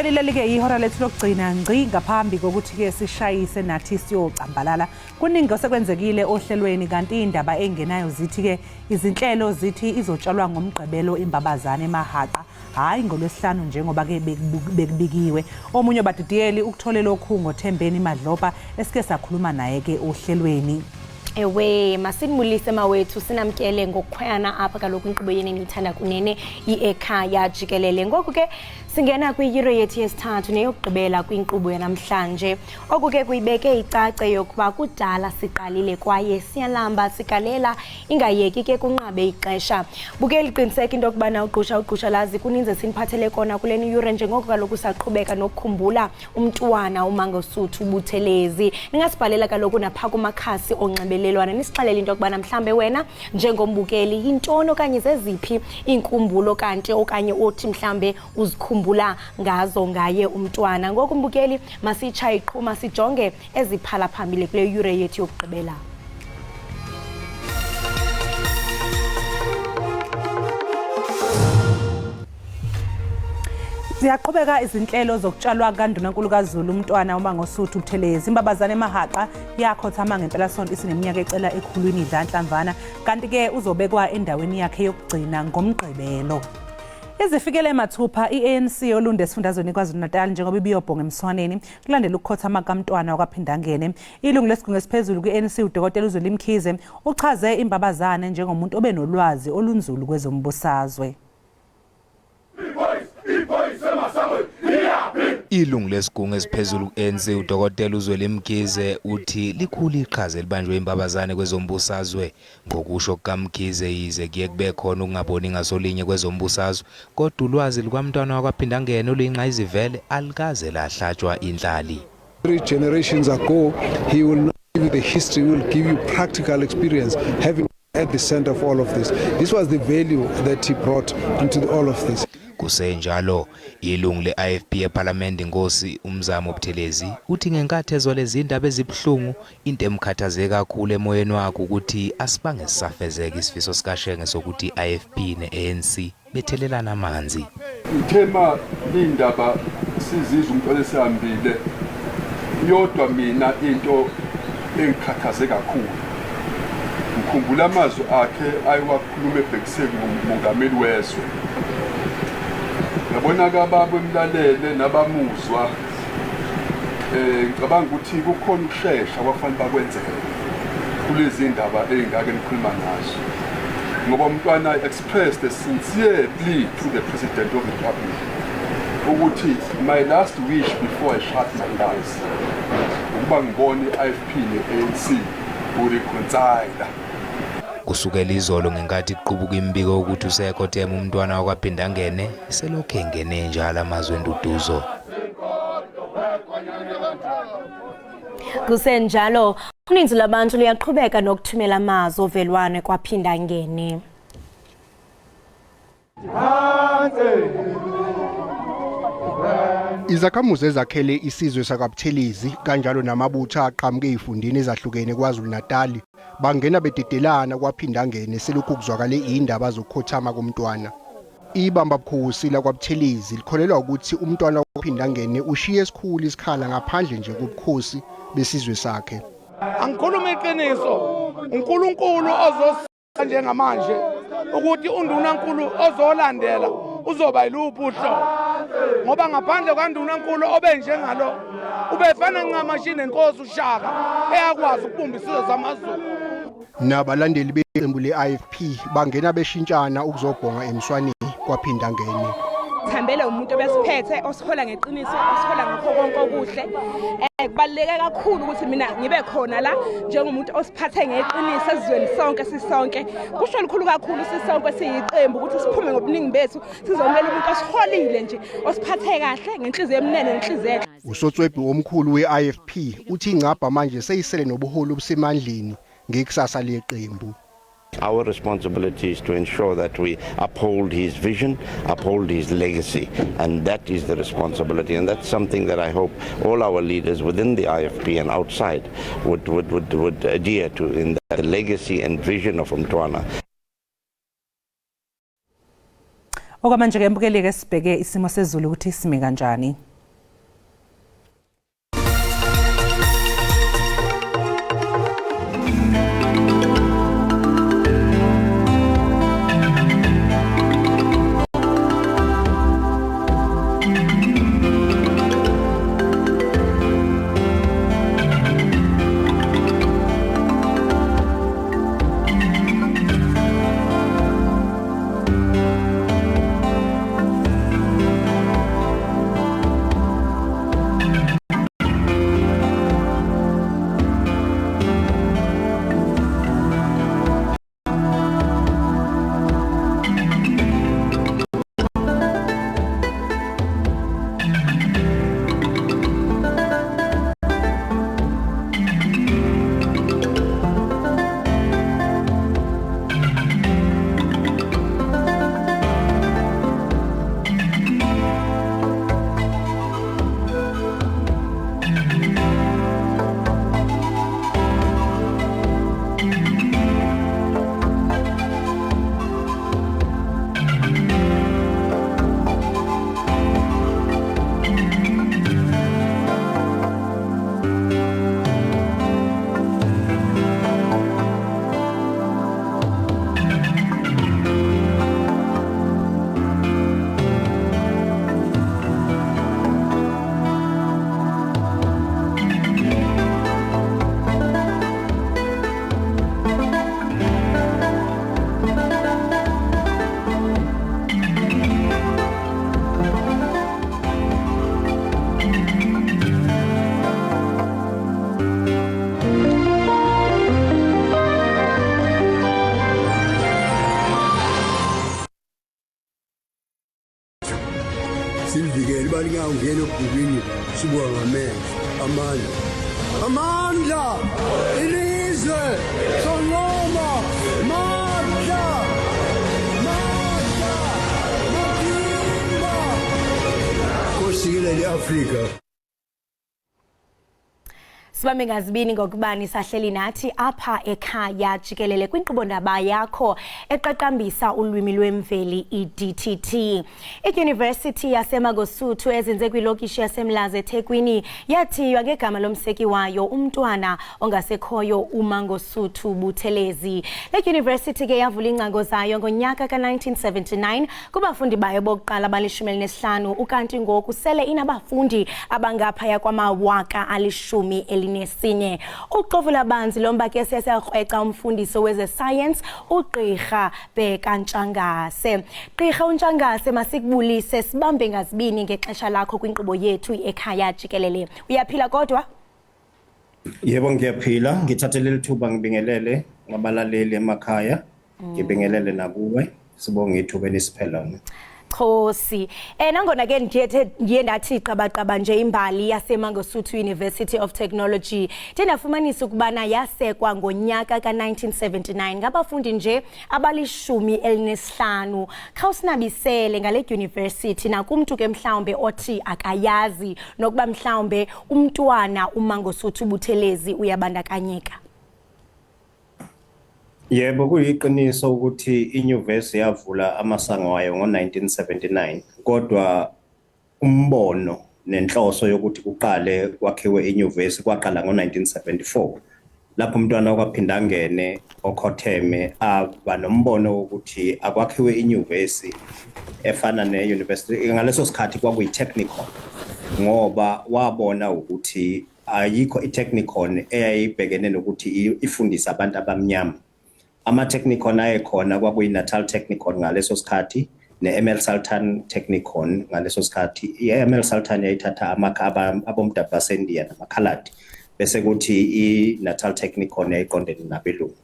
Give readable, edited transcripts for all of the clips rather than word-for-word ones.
Siphelile-ke ihora lethu lokugcina ngci ngaphambi kokuthi-ke sishayise nathi siyocambalala. Kuningi osekwenzekile ohlelweni kanti indaba engenayo zithi-ke izinhlelo zithi izotshalwa ngomgqibelo imbabazane emahaqa, hayi ngolwesihlanu njengoba-ke bekubikiwe. Omunye obadidiyeli ukutholela okhungo Thembeni Madlopa esike sakhuluma naye-ke ohlelweni. Ewe masinimulise mawethu sinamkele ngokukhwayana apha kaloku inkqubo yeni niyithanda kunene Ekhaya Jikelele. Ngoku ke singena kwi-Euro yethu yesithathu neyokugqibela kwinkqubo yanamhlanje. Oku ke kuyibeke icace yokuba kudala siqalile kwaye siyalamba sikalela ingayeki ke kunqabe ixesha. Buke liqiniseka into yokubana ugqusha lazi kuninzi siniphathele kona kule Euro njengoko kaloku saqhubeka nokukhumbula umntwana uMangosuthu Buthelezi. Ningasibhalela kaloku napha kumakhasi onxibelelwano nisixelele into yokubana mhlambe wena njengombukeli yintoni okanye zeziphi iinkumbulo kanti okanye othi mhlambe uzikhumbula ngazo ngaye umntwana. Ngoku mbukeli masitshaye iqhuma sijonge eziphala phambili kule Euro yethu yokugqibela. Ziyaqhubeka izinhlelo zokutshalwa kaNdunankulu kaZulu umntwana uMangosuthu Buthelezi. Imbabazane emahaqa yakhothama ngempela sonto isineminyaka ecela ekhulwini idlanhlamvana kanti-ke uzobekwa endaweni yakhe yokugcina ngomgqibelo. Izifikele mathupha i-ANC yolunde esifundazweni KwaZulu-Natal njengoba ibiyobhonga emswaneni kulandela ukukhothama kaMntwana wakwaPhindangene. Ilungu lesigungu esiphezulu kwi-ANC uDkt Uzweli Mkhize uchaze imbabazane njengomuntu obenolwazi olunzulu kwezombusazwe. Ilungu lesigungu esiphezulu ku-ANC uDkt Uzweli Mkhize uthi likhulu iqhaza elibanjwe imbabazane kwezombusazwe. Ngokusho kukaMkhize yize kuye kube khona ukungaboni ngasolinye kwezombusazwe, kodwa ulwazi lukaMntwana wakwaPhindangene oluyingqayizivele alikaze lahlatshwa inhlali. 3 generations ago, he will not give you the history, he will give you practical experience, having at the center of all of this. This was the value that he brought into all of this. Kusenjalo ilungu le-IFP eParliament inkosi uMzamo Buthelezi uthi ngenkathi ezolezi indaba ezibuhlungu into emkhathaze kakhulu emoyeni wakhe ukuthi asibange sisafezeka isifiso sikaShenge sokuthi i-IFP ne-ANC bethelelana amanzi. Ithema indaba sizizwe umuntu olesihambile yodwa mina into engikhathaze kakhulu ngikhumbula amazwi akhe ayiwakhuluma ebhekiseni umongameli wezwe. Ngabona kababa emlalele nabamuzwa ngicabanga ukuthi kukhona ukushesha kwafanele bakwenzeke kulezi ndaba engake nikhuluma ngazo ngoba umntwana expressed a sincere plea to the President of the Republic ukuthi my last wish before I shut my eyes ukuba ngibone i-IFP ne-ANC ukureconcile. Kusukela izolo ngenkathi kuqubuka imbiko ukuthi usekhothema umntwana wakwaPhindangene selokhu engene njalo amazwe enduduzo. Kusenjalo uninzi labantu liyaqhubeka nokuthumela amazwi ovelwane kwaPhindangene. Izakhamuzi ezakhele isizwe sakwaButhelezi kanjalo namabutha aqhamuke ezifundeni ezahlukene KwaZulu-Natal bangena bedidelana kwaPhindangene selokhu kuzwakale Iindaba zokukhothama komntwana. Ibamba bukhosi lakwaButhelezi likholelwa ukuthi umntwana wakwaPhindangene ushiye esikhulu isikhala ngaphandle nje kobukhosi besizwe sakhe. Angikhuluma iqiniso, uNkulunkulu ozosa njengamanje ukuthi undunankulu ozolandela uzoba yiluphi uhlobo. Ngoba ngaphandle kaNdunankulu obenjengalo ubefana ncamashini nenkosi uShaka eyakwazi ukubumba isizwe samaZulu. Nabalandeli beqembu le-IFP bangena beshintshana ukuzobhonga emswaneni kwaPhindangene. Thambele umuntu obesiphethe osihola ngeqiniso osihola ngakho konke okuhle. Kubaluleke kakhulu ukuthi mina ngibe khona la njengomuntu osiphathe ngeqiniso esizweni sonke sisonke. Kusho likhulu kakhulu sisonke siyiqembu ukuthi siphume ngobuningi bethu sizomela umuntu osiholile nje osiphathe kahle ngenhliziyo emnene nenhliziyo. Usotswebhi omkhulu we-IFP uthi ingcabha manje seyisele nobuholi obusemandleni ngekusasa leqembu. Our responsibility is to ensure that we uphold his vision, uphold his legacy, and that is the responsibility, and that's something that I hope all our leaders within the IFP and outside would adhere to, in the legacy and vision of Umntwana. Okwamanje ke mbukeli ke sibheke isimo sezulu ukuthi sime kanjani. ingawungena obhubini sibuka ngamehlo amandla ilizwe sonoma mandla Jikelele Afrika. Sibambe ngazibini ngokubani sahleli nathi apha ekhaya Jikelele kwinkqubo-ndaba yakho eqaqambisa ulwimi lwemveli i-DTT. I-University yaseMangosuthu ezinze kwilokishi yaseMlazi eThekwini yathiywa ngegama lomseki wayo umntwana ongasekhoyo uMangosuthu Buthelezi. Le university ke yavula ingcango zayo ngonyaka ka-1979 kubafundi bayo bokuqala abali-15 ukanti ngoku sele inabafundi abangaphaya kwama-10,000 nesinye. Uxovula banzi lomba ke sesiyakrweca umfundiso weze science ugqirha Bheka Ntshangase. Gqirha uNtshangase masikubulise sibambe ngazibini ngexesha lakho kwinkqubo yethu ekhaya Jikelele. Uyaphila kodwa? Yebo ngiyaphila, ngithathele lithuba ngibingelele ngabalaleli emakhaya. Ngibingelele nakuwe. Sibonge ithuba enisiphelana. Khosi. Nangona ke ngiye ndathi qabaqaba nje imbali yaseMangosuthu University of Technology. Ndafumanisa ukubana yasekwa ngonyaka ka-1979 ngabafundi nje abali-15. Khawusinabisele ngale university nakumntu ke mhlawumbe othi akayazi nokuba mhlawumbe umntwana uMangosuthu Buthelezi uyabandakanyeka. Yebo kuyiqiniso ukuthi inyuvesi yavula amasango wayo ngo-1979 kodwa umbono nenhloso yokuthi kuqale kwakhiwe inyuvesi kwaqala ngo-1974 lapho umntwana okwaphinda angene okhotheme aba nombono wokuthi akwakhiwe inyuvesi efana ne-university ngaleso sikhathi kwakuyi-technical ngoba wabona ukuthi ayikho i-technical eyayibhekene nokuthi ifundise abantu abamnyama. Ama-technicon ayekhona kwakuyi-Natal Technicon ngaleso sikhathi ne-ML Sultan Technicon ngaleso sikhathi. I-ML Sultan yayithatha amakhaba abomdabu baseNdiya namakhaladi bese kuthi i-Natal Technicon yayiqondene nabelungu.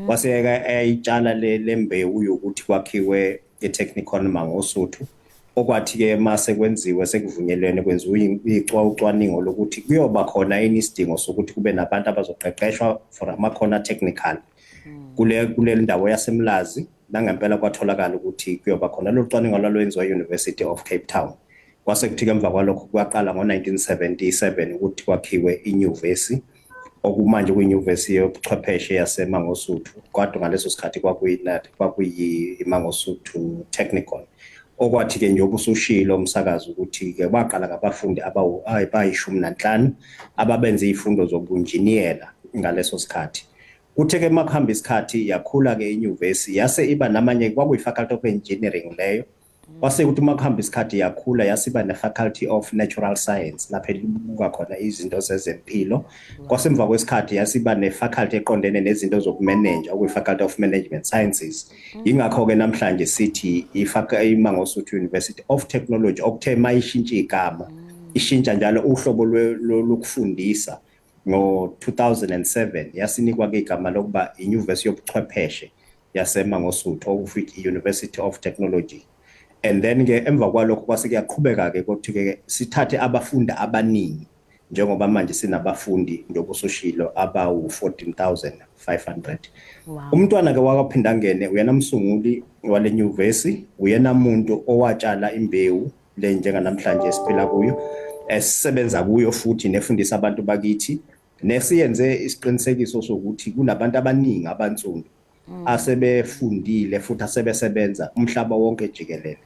Waseyeka ayitshala le mbewu yokuthi kwakhiwe i-Technicon Mangosuthu okwathi-ke mase kwenziwe sekuvunyelwene kwenziwe ucwaningo lokuthi kuyoba khona isidingo sokuthi kube nabantu abazoqeqeshwa for amakhono technical. Kule ndawo yaseMlazi nangempela kwatholakala ukuthi kuyoba khona lo cwaningo lwenziwa e-University of Cape Town. Kwase kuthi emva kwalokho kwaqala ngo-1977 ukuthi kwakhiwe inyuvesi okumanje kuyinyuvesi yobuchwepheshe yaseMangosuthu kodwa ngaleso sikhathi kwakuyi-Mangosuthu Technicon. Okwathi-ke njengoba usushilo umsakazi ukuthi-ke baqala ngabafundi abayi-15 ababenze izifundo zobunjiniyela ngaleso sikhathi. Kuthe-ke makuhamba isikhathi yakhula-ke inyuvesi yase iba namanye kwakuyi-Faculty of Engineering leyo. Kwase ukuthi makuhamba isikhathi yakhula yasiba ne-Faculty of Natural Science lapho elibuka khona izinto zezempilo. Kwasemva kwesikhathi yasiba ne-faculty eqondene nezinto zokumanage okuyi-Faculty of Management Sciences. Ingakho-ke namhlanje sithi i-Mangosuthu University of Technology okuthe mayishintsha igama ishintsha njalo uhlobo lokufundisa. Ngo-2007 yasinikwa ke igama lokuba inyuvesi yobuchwepheshe yaseMangosuthu okufithi i-University of Technology. And then ke emva kwalokho kwase kuyaqhubeka ke ukuthi-ke sithathe abafundi abaningi njengoba manje sinabafundi njengobusushilo abawu-14,500. Umntwana ke wakaphinda ngene uyena msunguli wale nyuvesi uyena muntu owatshala imbewu le njenganamhlanje esiphila kuyo esisebenza kuyo futhi nefundisa abantu bakithi nesiyenze isiqinisekiso sokuthi kunabantu abaningi abansundu asebefundile futhi asebesebenza umhlaba wonke jikelele.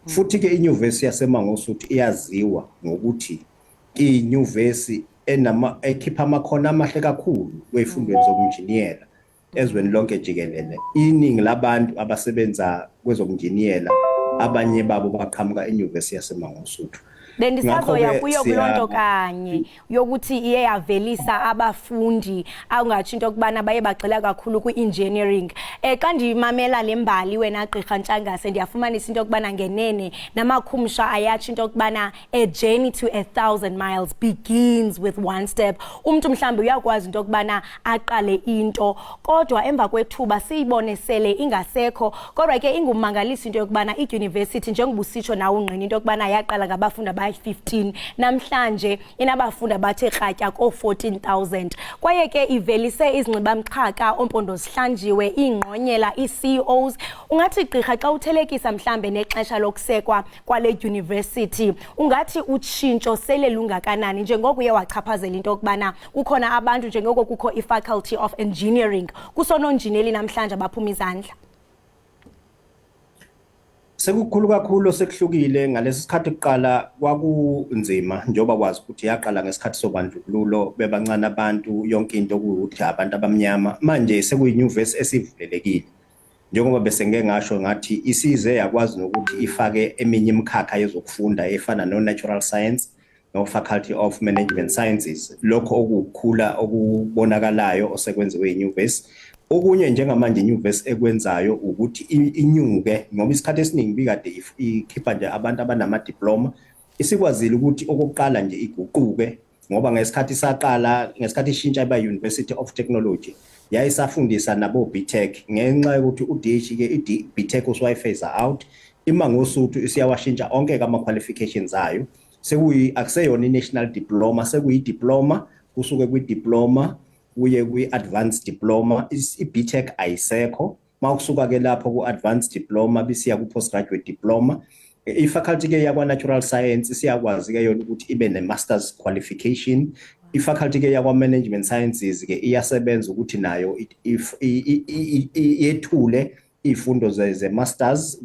Futhi ke inyuvesi yaseMangosuthu iyaziwa ngokuthi inyuvesi ekhipha amakhono amahle kakhulu kwezifundweni zobunjiniyela ezweni lonke jikelele. Iningi labantu abasebenza kwezobunjiniyela abanye babo baqhamuka enyuvesi yaseMangosuthu. Bendisazoya kuyo kulonto kanye yokuthi iye yavelisa abafundi awungathi into okubana baye bagxila kakhulu kwi-engineering. Xa ndimamela le mbali wena Gqirha Ntshangase ndiyafumanisa into okubana ngenene namakhumsha ayathi into okubana a journey to 1,000 miles begins with one step. Umuntu mhlambe uyakwazi into okubana aqale into kodwa emva kwethuba siyibone sele ingasekho kodwa ke ingumangalisi into okubana i-university njengoba usitsho nawo ungqina into okubana yaqala ngabafundi July 15 namhlanje inabafundi abathe kratya ko-14,000 kwaye ke ivelise izinxibamxhaka ompondo zihlanjiwe ingqonyela ii-CEOs. Ungathi gqirha xa uthelekisa mhlambe nexesha lokusekwa kwale university ungathi utshintsho sele lungakanani njengoko uye wachaphazela into yokubana kukhona abantu njengoko kukho i-faculty of engineering kusononjineli namhlanje abaphuma izandla? Sekukhulu kakhulu sekuhlukile ngalesi sikhathi kuqala kwakunzima njengoba kwazi ukuthi yaqala ngesikhathi sobandlululo bebancane abantu yonke into ukuthi abantu abamnyama manje sekuyinyuvesi esivulelekile njengoba bese ngeke ngasho ngathi isize yakwazi nokuthi ifake eminye imikhakha yezokufunda efana no-natural science no-faculty of management sciences lokho okukhula okubonakalayo osekwenziwe inyuvesi. Okunye njengamanje inyuvesi ekwenzayo ukuthi inyuke ngoba isikhathi esiningi bikade ikhipha nje abantu abanamadiploma isikwazile ukuthi okokuqala nje iguquke ngoba ngesikhathi saqala ngesikhathi ishintsha iba University of Technology yayisafundisa nabo BTech ngenxa yokuthi uDH ke BTech usiwayiphase out imangosuthu isiyawashintsha onke ama qualifications ayo akuseyona i-national diploma sekuyi-diploma kusuke kwi-diploma kuye kwi-advanced diploma i-BTech ayisekho mawukusuka ke lapho ku-advanced diploma bisiya ku-postgraduate diploma. I-faculty ke yakwa-natural science siyakwazi ke yona ukuthi ibe ne-masters qualification. I-faculty ke yakwa-management sciences ke iyasebenza ukuthi nayo yethule izifundo ze-masters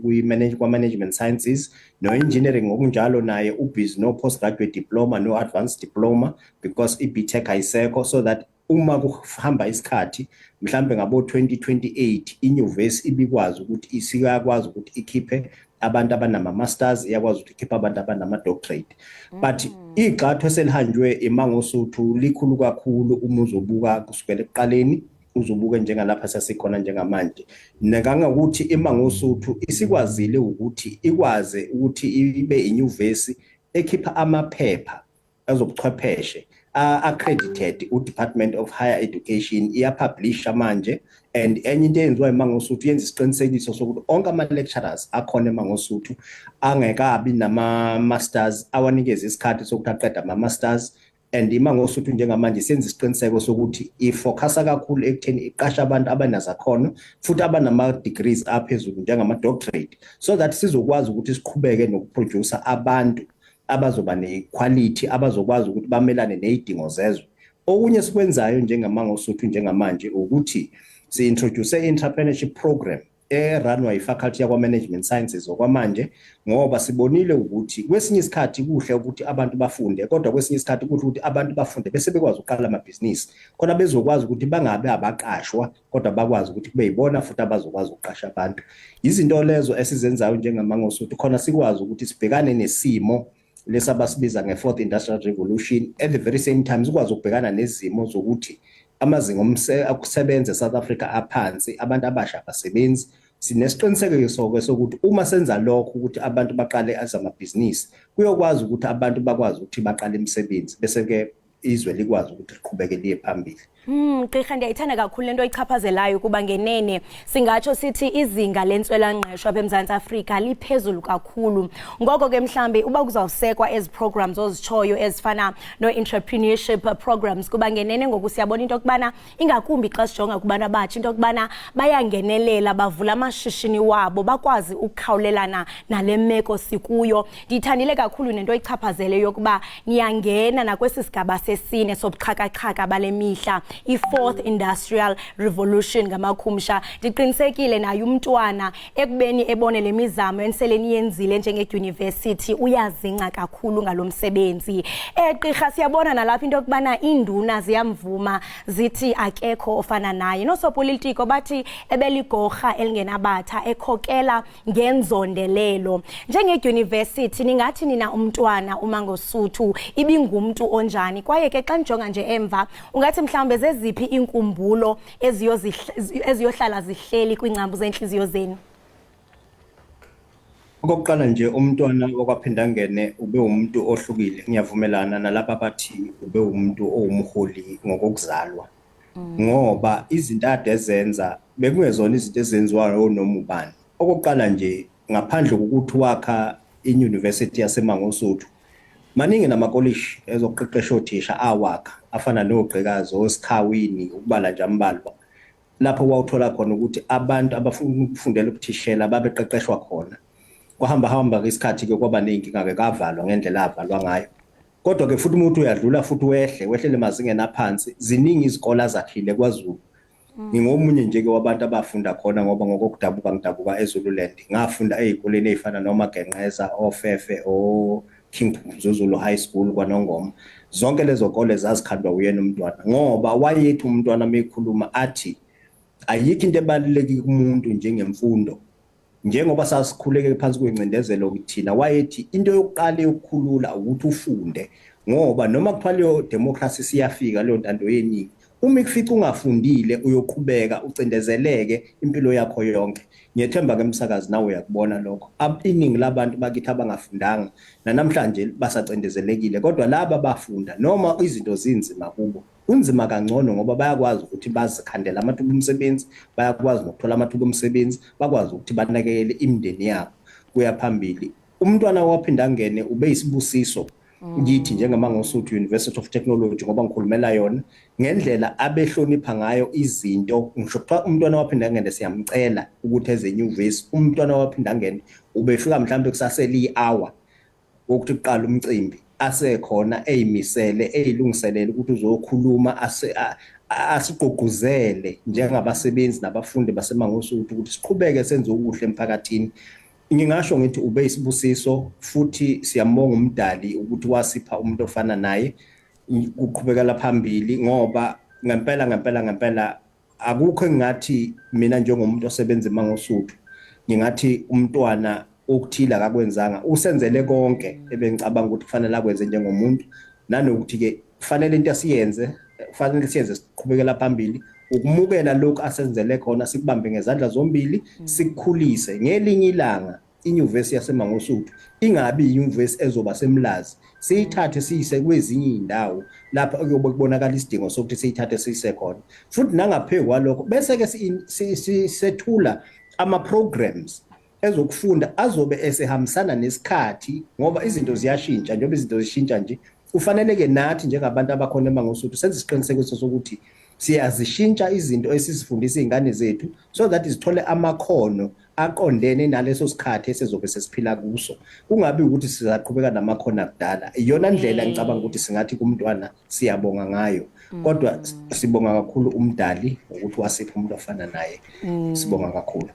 kwa-management sciences no-engineering ngokunjalo naye ubhizi no-postgraduate diploma no-advanced diploma because i-BTech ayisekho so that uma kuhamba isikhathi mhlambe ngabo 2028 inyuvesi ibikwazi ukuthi isiyakwazi ukuthi ikhiphe abantu abanama masters iyakwazi ukuthi ikhiphe abantu abanama doctorate. But igxathu eselihanjwe imangosuthu likhulu kakhulu uma uzobuka kusukela ekuqaleni uzobuka njengalapha sasikhona njengamanje nekangakuthi imangosuthu isikwazile ukuthi ikwaze ukuthi ibe inyuvesi ekhipha amaphepha ezobuchwepheshe accredited u-Department of Higher Education iyapublisha manje and enye into eyenziwa imangosuthu yenza isiqinisekiso sokuthi onke ama-lecturers akhona emangosuthu angekabi nama-masters awanikeza isikhathi sokuthi aqeda ama-masters and imangosuthu njengamanje senza isiqiniseko sokuthi ifocusa kakhulu ekutheni iqasha abantu abanezakhono futhi abanama-degrees aphezulu njengama-doctorate so that sizokwazi ukuthi siqhubeke nokuproducer abantu abazoba ne-quality abazokwazi ukuthi bamelane nezidingo zezwe. Okunye sikwenzayo njengamangosuthu njengamanje ukuthi si-introduce i-entrepreneurship program runwa i-faculty yakwa-management sciences okwamanje ngoba sibonile ukuthi kwesinye isikhathi kuhle ukuthi abantu bafunde kodwa kwesinye isikhathi kuhle ukuthi abantu bafunde bese bekwazi ukuqala amabhizinisi khona bezokwazi ukuthi bangabe abaqashwa kodwa bakwazi ukuthi kube yibona futhi abazokwazi ukuqasha abantu. Izinto lezo esizenzayo njengamangosuthu khona sikwazi ukuthi sibhekane nesimo lesabasibiza nge-4th Industrial Revolution at the very same time sikwazi ukubhekana nezimo zokuthi amazinga okusebenza eSouth Africa aphansi abantu abasha abasebenzi. Sinesiqinisekiso sokuthi uma senza lokho ukuthi abantu baqale amabhizinisi kuyokwazi ukuthi abantu bakwazi ukuthi baqale imisebenzi bese ke izwe likwazi ukuthi liqhubeke liye phambili. Gqirha ndiyayithanda kakhulu lento ichaphazelayo kuba ngenene singatsho sithi izinga lentswelangqesho apha eMzantsi Afrika liphezulu kakhulu ngoko ke mhlambe uba kuzawusekwa ezi programs ozitshoyo ezifana no-entrepreneurship programs kuba ngenene ngoku siyabona into yokubana ingakumbi xa sijonga kubantu abatsha into yokubana bayangenelela bavula amashishini wabo bakwazi ukukhawulelana nale meko sikuyo. Ndiyithandile kakhulu nento ichaphazele yokuba niyangena nakwesi sigaba sesine sobuxhakaxhaka bale mihla i-4th Industrial Revolution ngamakhumsha. Ndiqinisekile naye umntwana ekubeni ebone le mizamo ensele niyenzile njenge-university uyazinca kakhulu ngalomsebenzi. Gqirha siyabona nalapha into yokubana induna ziyamvuma zithi akekho ofana naye nosopolitiko bathi ebeligorha elingenabatha ekhokela ngenzondelelo. Njenge-university ningathi nina umntwana uMangosuthu ibingumntu onjani kwaye ke xa nijonga nje emva ungathi mhlawumbe zeziphi inkumbulo eziyohlala zihleli kwiingcambu zenhliziyo zenu? Okokuqala nje umntwana okwaphinda ngene ube umuntu ohlukile ngiyavumelana nalapha bathi ube umuntu owumholi ngokuzalwa ngoba izinto ade ezenza bekungezona izinto ezenziwayo noma ubani. Okokuqala nje ngaphandle kokuthi wakha i-University yaseMangosuthu maningi namakolishi ezoqeqesha othisha awakha afana nogqekazi oSikhawini ukubala nje ambalwa lapho wawuthola khona ukuthi abantu abafuna ukufundela ubuthishela babeqeqeshwa khona kwahamba isikhathi ke kwaba nenkinga ke kavalwa ngendlela avalwa ngayo kodwa ke futhi umuntu uyadlula futhi wehlele emazingeni aphansi ziningi izikole azakhile kwaZulu Ngingomunye nje ke wabantu abafunda khona ngoba ngidabuka eZululand ngafunda ezikoleni ezifana noMagenqeza oFefe King Zulu High School kwaNongoma zonke lezo kole zazikhandwa uyena umntwana ngoba wayethi umntwana mekhuluma athi ayikho into ebalulekile kumuntu njengemfundo njengoba sasikhuleke phansi kwencindezelo kuthina wayethi into yokuqala yokukhulula ukuthi ufunde ngoba noma kuphaliyo democracy siyafika leyo ntando yeningi uma ifica ungafundile uyoqhubeka ucindezeleke impilo yakho yonke ngiyethemba ke umsakazi nawe uyakubona lokho iningi labantu bakithi abangafundanga namhlanje basacindezelekile kodwa laba bafunda noma izinto zinzima kubo unzima kangcono ngoba bayakwazi ukuthi bazikhandela amathuba omsebenzi bayakwazi ukuthola amathuba omsebenzi bakwazi ukuthi banakekele imindeni yabo kuya phambili umntwana waphinda ngene ube isibusiso ngithi njengamangosuthu University of Technology ngoba ngikhulumela yona ngendlela abehlonipha ngayo izinto ngisho umntwana waphinda ngene siyamcela ukuthi ezenyuvesi umntwana waphinda ngene ubefika mhlawumbe kusaseli hour ukuthi uqala umcimbi asekhona eyimisele eyilungiselele ukuthi uzokhuluma asiqoquzele njengabasebenzi nabafundi basemangosuthu ukuthi siqhubeke senze okuhle emphakathini ngingasho ngithi ube isibusiso futhi siyambonga umdali ukuthi wasipha umuntu ofana naye ukuqhubekela phambili ngoba ngempela akukho engathi mina njengomuntu osebenza emangosuthu ngingathi umntwana okuthila akakwenzanga usenzele konke ebengicabanga ukuthi kufanele akwenze njengomuntu nanokuthi ke kufanele into asiyenze siqhubekela phambili ukumukela lokho asenzele khona sikubambe ngezandla zombili sikukhulise ngelinye ilanga inyuvesi yasemangosuthu ingabi inyuvesi ezoba semlazi siyithathe siyise kwezinye indawo lapha kuyobe kubonakala isidingo sokuthi siyithathe siyise khona futhi nangaphezulu kwalokho bese ke sethula ama programs ezokufunda azobe esehambisana nesikhathi ngoba izinto ziyashintsha njengoba izinto zishintsha nje ufanele ke nathi njengabantu abakhona emangosuthu senze isiqinisekiso sokuthi siyazishintsha izinto esizifundisa izingane zethu so that izithole amakhono aqondene naleso sikhathi esizobe sesiphila kuso kungabi ukuthi sizaqhubeka namakhono akudala iyona ndlela ngicabanga ukuthi singathi kumntwana siyabonga ngayo kodwa sibonga kakhulu umdali ukuthi wasipha umuntu ofana naye sibonga kakhulu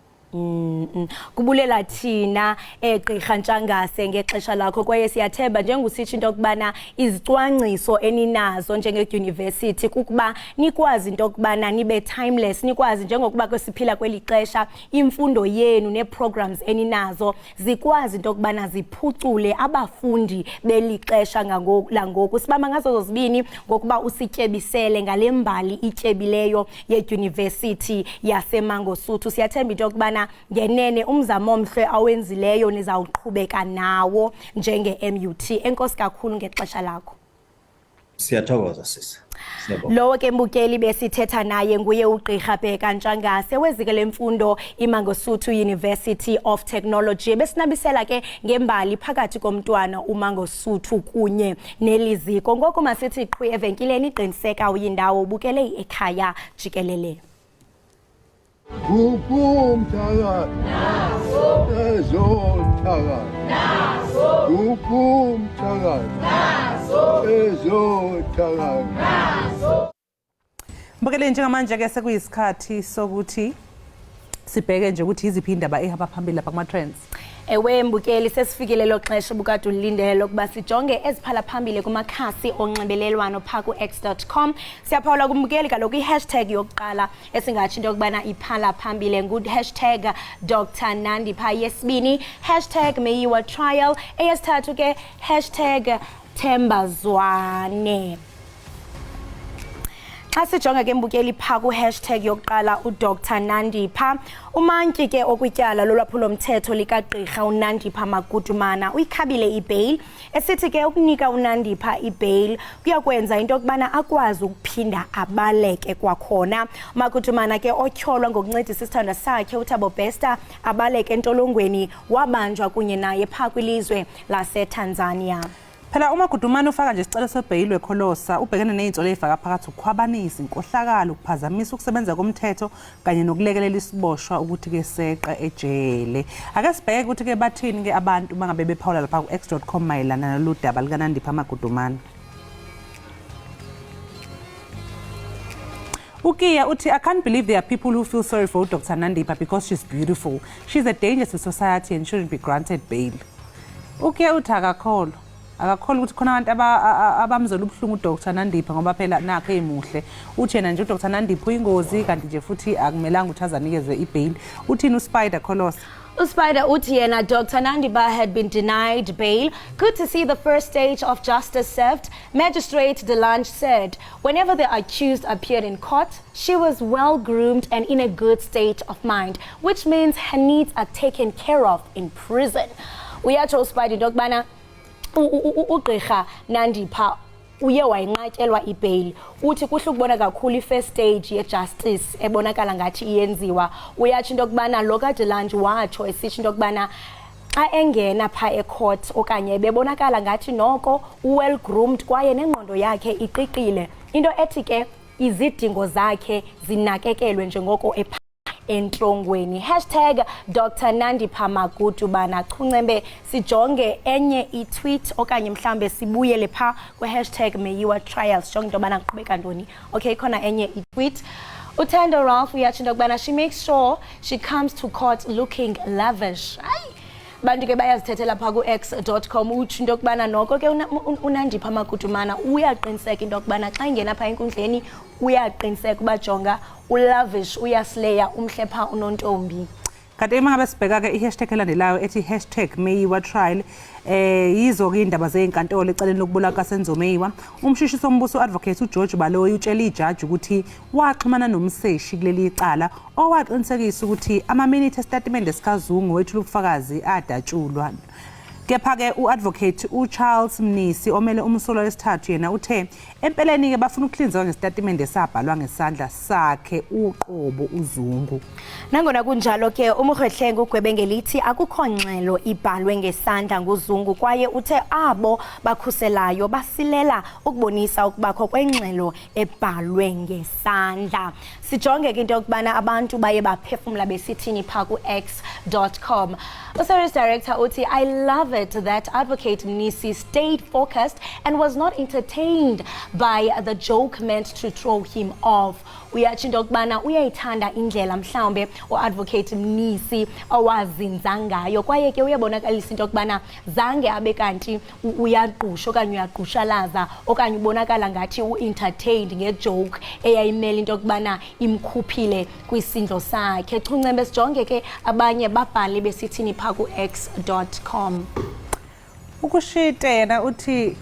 kubulela thina egqirha Ntshangase ngexesha lakho kwaye siyathemba njengosithi into kubana izicwangciso eninazo njenge-university kukuba nikwazi into kubana nibe timeless nikwazi njengokuba kwesiphila kweli xesha imfundo yenu neprograms eninazo zikwazi into kubana ziphucule abafundi beli xesha langoku sibamba ngazo zozibini ngokuba usityebisele ngale mbali ityebileyo ye-university yasemangosuthu siyathemba into kubana ngenene umzamo omhle awenzileyo nizawuqhubeka nawo njenge-MUT enkosi kakhulu ngexesha lakho siyathokoza sisi Lowo ke mbukeli besithetha naye nguye ugqirha Bheka Ntshangase wezikele mfundo iMangosuthu University of Technology besinabisela ke ngembali phakathi komntwana uMangosuthu kunye neliziko ngoko masithi qhwi evenkileni iqiniseka uyindawo ubukele Ekhaya Jikelele Ukumthaka naso ezothaka naso ukumthaka naso ezothaka naso Mbukele njengamanje ke sekuyisikhathi sokuthi sibheke nje ukuthi iziphi indaba ehamba phambili lapha kuma trends. Ewe mbukeli sesifikile lo xesha bukade ulindele ukuba sijonge eziphala phambili kumakhasi onxibelelwano pha ku-x.com. Siyaphawula kumbukeli kaloku i-hashtag yokuqala esingatsho into yokubana iphala phambili ngu-hashtag Dr. Nandipha, yesibini hashtag Meyiwa Trial, eyesithathu ke hashtag Thembazwane. Xa sijonga ke mbukeli pha ku-hashtag yokuqala uDr. Nandipha, umantyi ke okutyala lolwaphulomthetho likagqirha uNandipha Magudumana uyikhabile ibail esithi ke ukunika uNandipha ibail kuyakwenza into yokubana akwazi ukuphinda abaleke kwakhona. Magudumana ke otyholwa ngokuncedisa isithandwa sakhe uThabo Bester abaleke entolongweni wabanjwa kunye naye pha kwilizwe laseTanzania. Phela uma Gudumane ufaka nje isicelo sebhayili wekholosa ubhekene nezinto lezifaka phakathi ukukhwabanisa inkohlakalo ukuphazamisa ukusebenza komthetho kanye nokulekelela isiboshwa ukuthi ke seqa ejele. Ake sibheke ukuthi ke bathini ke abantu bangabe bephawula lapha ku x.com mayelana naludaba lika Nandipha Gudumane. Ukiya uthi, I can't believe there are people who feel sorry for Dr. Nandipha because she's beautiful. She's a danger to society and shouldn't be granted bail. Ukiya uthi akakholwa ukuthi khona abantu abamzola ubuhlungu uDr. Nandipha ngoba phela nakho emuhle. Uthi yena nje uDr. Nandipha uyingozi kanti nje futhi akumelanga ukuthi azanikezwe ibail. Uthini uSpider Kholosa? Uspider uthi yena Dr. Nandipha had been denied bail. Good to see the first stage of justice served. Magistrate Delange said, whenever the accused appeared in court, she was well groomed and in a good state of mind, which means her needs are taken care of in prison. Uyatsho uSpider dokubana uGqirha Nandipha uye wayinqatyelwa ibail. Uthi kuhle ukubona kakhulu ifirst stage yejustice ebonakala ngathi iyenziwa. Uyatsho into kubana lo kaDelange watsho esitsho into kubana xa engena pha ecourt okanye bebonakala ngathi noko well groomed kwaye nengqondo yakhe iqiqile. Into ethi ke izidingo zakhe zinakekelwe njengoko entrongweni. #Dr. Nandipha Magudubana Chuncembe sijonge enye i-tweet okanye mhlambe sibuyele pha #Meyiwa Trials jonge into yobana kuqhubeka ntoni. Okay, khona enye i-tweet. Uthando Ralph uyatsho into yokubana she makes sure she comes to court looking lavish. Bantu ke bayazithethela pha ku x.com uthi into yokubana noko ke uNandipha Magudumana uyaqiniseka into yokubana xa ingena pha enkundleni uyaqiniseka ubajonga ulavish uyasleya umhlepha unontombi. Kanti emangabe sibheka ke i-hashtag elandelayo ethi #Meyiwa Trial yizo ke indaba zezinkantolo eceleni lokubulaka kaSenzomeyiwa. Umshushiso wombuso advocate uGeorge Baloyi utshela ijaji ukuthi waxhumana nomseshi kuleli icala owaqinisekisa ukuthi ama-minute statement esikaZungu wethu ubufakazi adatshulwa. Kepha ke uadvocate uCharles Mnisi omele umsolo wesithathu yena uthe empeleni ke bafuna ukuhlinzeka ngestatement esabhalwa ngesandla sakhe uqobo uZungu. Nangona kunjalo ke umrhwehlenge ugwebe ngelithi akukho ngxelo ibhalwe ngesandla nguZungu kwaye uthe abo bakhuselayo basilela ukubonisa ukubakho kwengxelo ebhalwe ngesandla. Sijonge ke into yokubana abantu baye baphefumula besithini pha ku x.com. Series director uthi, I love it that advocate Mnisi stayed focused and was not entertained by the joke meant to throw him off. Uyatsho into yokubana uyayithanda indlela mhlawumbe uadvocate Mnisi owazinza ngayo kwaye ke uyabonakalisa into yokubana zange abe kanti uyaqusha okanye uyaqhushalaza okanye ubonakala ngathi u-entertained ngejoke eyayimele into yokubana imkhuphile kwisindlo sakhe. Chuncembe sijonge ke abanye babhali besithini pha ku x.com. Ukushite yena uthi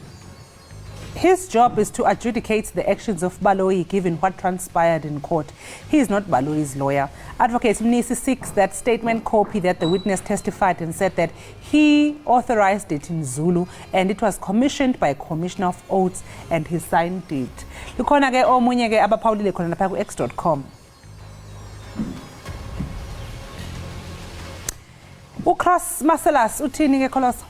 his job is to adjudicate the actions of Baloyi given what transpired in court. He is not Baloyi's lawyer. Advocate Mnisi seeks that statement copy that the witness testified and said that he authorized it in Zulu and it was commissioned by a commissioner of oaths and he signed it. Likhona ke omunye ke abaphawulile khona lapha ku x.com. Ukross Marcellus uthini ke Kholosa?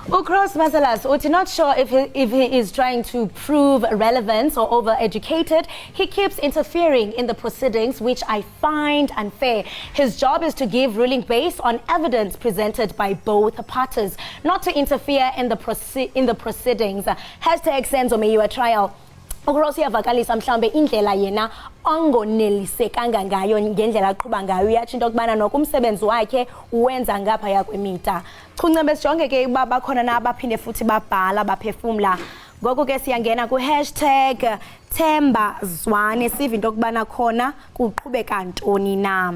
Ukross Marcellus uthi not sure if he is trying to prove relevance or over-educated. He keeps interfering in the proceedings, which I find unfair. His job is to give ruling based on evidence presented by both parties, not to interfere in the proceedings. #Senzomeyiwa Trial. Ukross uyavakalisa mhlambe indlela yena ongonelisekanga ngayo ngendlela aqhuba ngayo. Uyatsho into yokubana nokumsebenzi wakhe uwenza ngapha yakwemita. Chuncembe sijonge ke uba bakhona na abaphinde futhi babhala baphefumla. Ngoko ke siyangena ku #ThembaZwane siva into yokubana khona kuqhubeka ntoni na.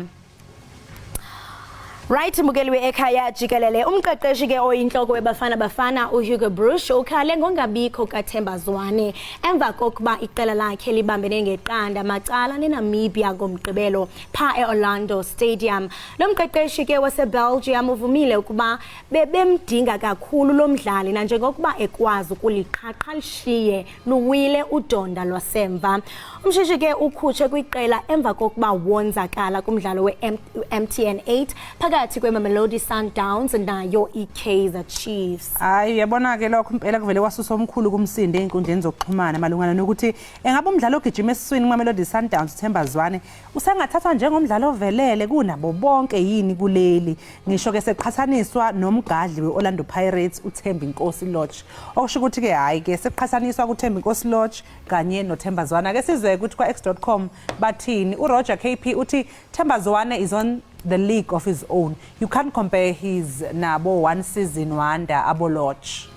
Right, mbukeli Ekhaya Jikelele umqeqeshi ke oyinhloko weBafana Bafana uHugo Bruce ukhale ngongabikho kaThembazwane emva kokuba iqela lakhe libambene ngeqanda macala neNamibia ngomgqibelo pha eOrlando Stadium. Lo mqeqeshi ke waseBelgium uvumile ukuba bebemdinga kakhulu lo mdlali nanjengokuba ekwazi ukuliqhaqha lishiye luwile udonda lwasemva. Umshishi ke ukhutshe kwiqela emva kokuba wonzakala kumdlalo weMTN 8 phakathi kweMamelodi Sundowns nayo iKaizer Chiefs. Hayi uyabona ke lokho impela kuvele kwasusa omkhulu kumsindi einkundleni zokuxhumana malungana nokuthi engabe umdlalo ogijima esiswini kuMamelodi Sundowns Themba Zwane usengathathwa njengomdlalo ovelele kunabo bonke yini kuleli ngisho ke seqhathaniswa nomgadli weOrlando Pirates uThemba Inkosi Lodge okusho ukuthi ke hayi ke seqhathaniswa kuThemba Inkosi Lodge kanye noThemba Zwane ake sizwe ukuthi kwa x.com bathini uRoger KP uthi Themba Zwane is on the league of his own. You can't compare his nabo one season wonder abo Lodge.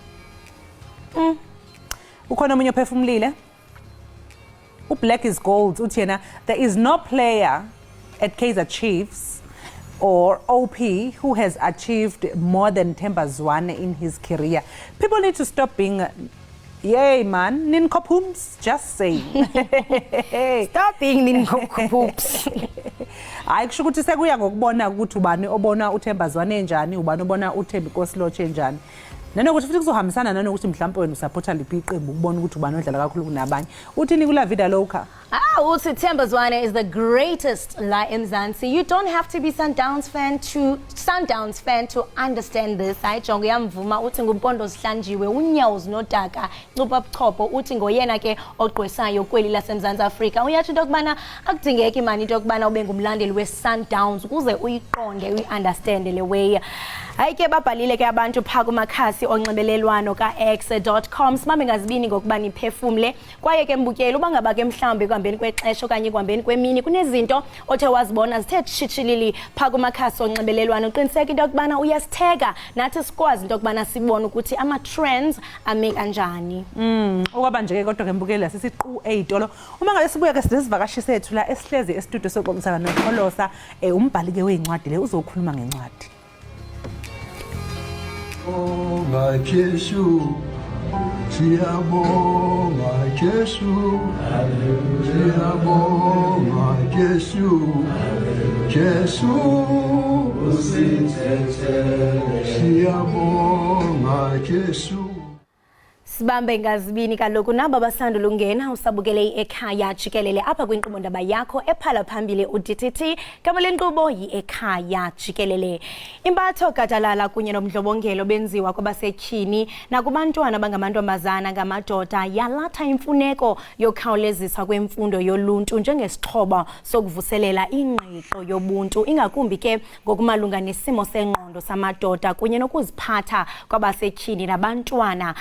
Ukhona omunye ophefumulile? Black is gold uthi yena there is no player at Kaizer Chiefs or OP who has achieved more than Themba Zwane in his career. People need to stop being yay man, nincompoops, just saying. Stop being nincompoops. Hayi kusho ukuthi sekuya ngokubona ukuthi ubani obona uThemba Zwane njani, ubani obona uThemba Inkosi Lodge njani. Nanokuthi futhi kuzohambisana nanokuthi mhlawumbe wena usupporta liphi iqembu ukubona ukuthi ubani odlala kakhulu kunabanye. Uthini kula vida lokha? Uthi Themba Zwane is the greatest la eMzansi. You don't have to be Sundowns fan to understand this. Hayi jongo yamvuma uthi ngumpondo sihlanjiwe unyawo zinodaka ncupha buchopho uthi ngoyena ke ogqwesayo kweli laseMzantsi Afrika. Uyathi into kubana akudingeki imani into kubana ube ngumlandeli weSundowns ukuze uyiqonde uyiunderstand le way. Hayi ke babhalile ke abantu pha kumakhasi onxibelelwano kax.com simame ngazibini ngokuba niphefumle kwaye ke mbukeli uba ngaba ke mhlambe kuhambeni kwexesha okanye kuhambeni kwemini kunezinto othe wazibona zithe tshitshilili pha kumakhasi onxibelelwano uqiniseka into kubana uyasitheka nathi sikwazi into kubana sibone ukuthi ama trends ame kanjani. Okwaba nje ke kodwa ke mbukeli sisiqu eyitolo uma ngabe sibuya ke sizivakashi sethu la esihlezi estudio sokubonisana noXholosa umbhali ke weincwadi le uzokhuluma ngencwadi. Bonga Jesu, siyabonga Jesu, siyabonga Jesu, Jesu usithethele, siyabonga Jesu. Sibambe ngazibini kaloku nabo basandula ungena usabukele iEkhaya Jikelele apha kwinkqubo ndaba yakho ephala phambili uDTT gama lenkqubo yiEkhaya Jikelele. Impatho gadalala kunye nomdlobongelo benziwa kwabasetyhini nakubantwana bangamantombazana ngamadoda yalatha imfuneko yokhawulezisa kwemfundo yoluntu njengesixhobo sokuvuselela ingqiqo yobuntu ingakumbi ke ngokumalunga nesimo sengqondo samadoda kunye nokuziphatha kwabasetyhini nabantwana